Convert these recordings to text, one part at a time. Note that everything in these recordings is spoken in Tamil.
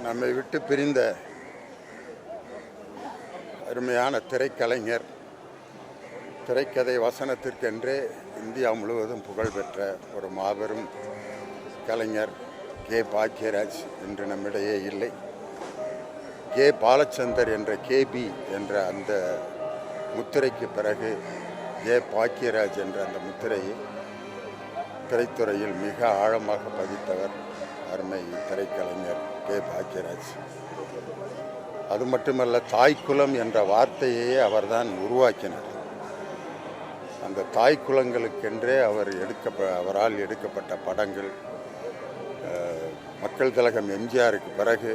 நம்மை விட்டு பிரிந்த அருமையான திரைக்கலைஞர், திரைக்கதை வசனத்திற்கென்றே இந்தியா முழுவதும் புகழ்பெற்ற ஒரு மாபெரும் கலைஞர் கே. பாக்கியராஜ் இன்று நம்மிடையே இல்லை. கே. பாலச்சந்தர் என்ற கேபி என்ற அந்த முத்திரைக்கு பிறகு கே. பாக்கியராஜ் என்ற அந்த முத்திரையை திரைத்துறையில் மிக ஆழமாக பதித்தவர் அருமை திரைக்கலைஞர் கே. பாக்கியராஜ். அது மட்டுமல்ல, தாய்க்குலம் என்ற வார்த்தையே அவர்தான் உருவாக்கினார். அந்த தாய்க்குலங்களுக்கென்றே அவரால் எடுக்கப்பட்ட படங்கள், மக்கள் திலகம் எம்ஜிஆருக்கு பிறகு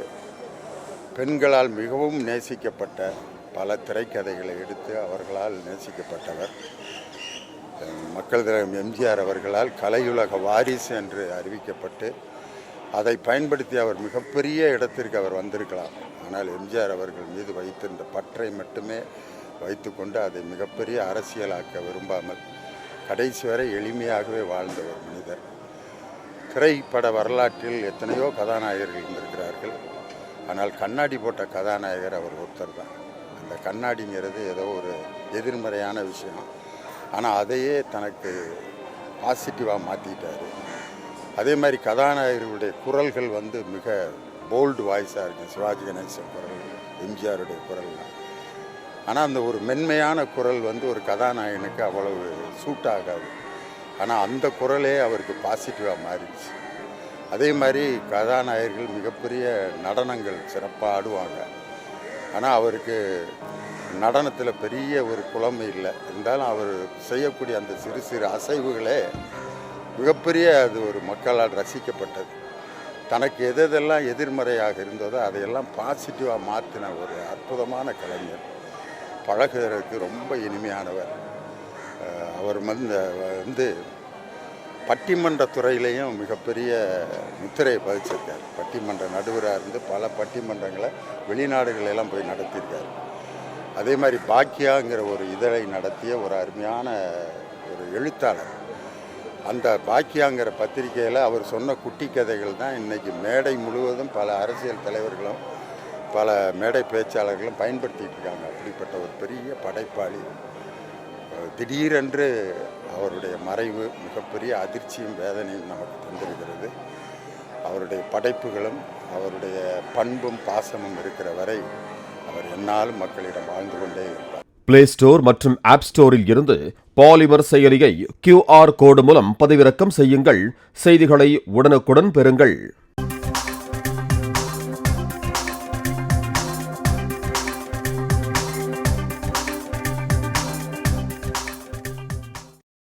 பெண்களால் மிகவும் நேசிக்கப்பட்ட பல திரைக்கதைகளை எடுத்து அவர்களால் நேசிக்கப்பட்டவர். மக்கள் திலகம் எம்ஜிஆர் அவர்களால் கலையுலக வாரிசு என்று அறிவிக்கப்பட்டு அதை பயன்படுத்தி அவர் மிகப்பெரிய இடத்திற்கு அவர் வந்திருக்கலாம். ஆனால் எம்ஜிஆர் அவர்கள் மீது வைத்திருந்த பற்றை மட்டுமே வைத்துக்கொண்டு அதை மிகப்பெரிய அரசியலாக்க விரும்பாமல் கடைசி வரை எளிமையாகவே வாழ்ந்த ஒரு மனிதர். திரைப்பட வரலாற்றில் எத்தனையோ கதாநாயகர்கள் இருந்திருக்கிறார்கள். ஆனால் கண்ணாடி போட்ட கதாநாயகர் அவர் ஒருத்தர் தான். அந்த கண்ணாடிங்கிறது ஏதோ ஒரு எதிர்மறையான விஷயம், ஆனால் அதையே தனக்கு பாசிட்டிவாக மாற்றிட்டார். அதே மாதிரி கதாநாயகர்களுடைய குரல்கள் மிக போல்டு வாய்ஸாக இருக்கும். சிவாஜி கணேசன் குரல், எம்ஜிஆருடைய குரல். ஆனால் அந்த ஒரு மென்மையான குரல் ஒரு கதாநாயகனுக்கு அவ்வளவு சூட் ஆகாது. ஆனால் அந்த குரலே அவருக்கு பாசிட்டிவாக மாறிடுச்சு. அதே மாதிரி கதாநாயகர்கள் மிகப்பெரிய நடனங்கள் சிறப்பாக ஆடுவாங்க. ஆனால் அவருக்கு நடனத்தில் பெரிய ஒரு புலமை இல்லை. இருந்தாலும் அவர் செய்யக்கூடிய அந்த சிறு சிறு அசைவுகளே மிகப்பெரிய அது ஒரு மக்களால் ரசிக்கப்பட்டது. தனக்கு எதெல்லாம் எதிர்மறையாக இருந்ததோ அதையெல்லாம் பாசிட்டிவாக மாற்றின ஒரு அற்புதமான கலைஞர். பழகுறதுக்கு ரொம்ப இனிமையானவர். அவர் பட்டிமன்ற துறையிலையும் மிகப்பெரிய முத்திரையை பதிச்சிருக்கார். பட்டிமன்ற நடுவராக இருந்து பல பட்டிமன்றங்களை வெளிநாடுகளெல்லாம் போய் நடத்தியிருக்கார். அதே மாதிரி பாக்கியாங்கிற ஒரு இதழை நடத்திய ஒரு அருமையான ஒரு எழுத்தாளர். அந்த பாக்கியாங்கிற பத்திரிகையில் அவர் சொன்ன குட்டி கதைகள் தான் இன்றைக்கி மேடை முழுவதும் பல அரசியல் தலைவர்களும் பல மேடை பேச்சாளர்களும் பயன்படுத்திகிட்டு இருக்காங்க. அப்படிப்பட்ட ஒரு பெரிய படைப்பாளி. திடீரென்று அவருடைய மறைவு மிகப்பெரிய அதிர்ச்சியும் வேதனையும் நமக்கு தந்திருக்கிறது. அவருடைய படைப்புகளும் அவருடைய பண்பும் பாசமும் இருக்கிற வரை அவர் எந்நாளும் மக்களிடம் வாழ்ந்து கொண்டே இருப்பார். பிளே ஸ்டோர் மற்றும் ஆப் ஸ்டோரில் இருந்து பாலிமர் செயலியை QR கோடு மூலம் பதிவிறக்கம் செய்யுங்கள். செய்திகளை உடனுக்குடன் பெறுங்கள்.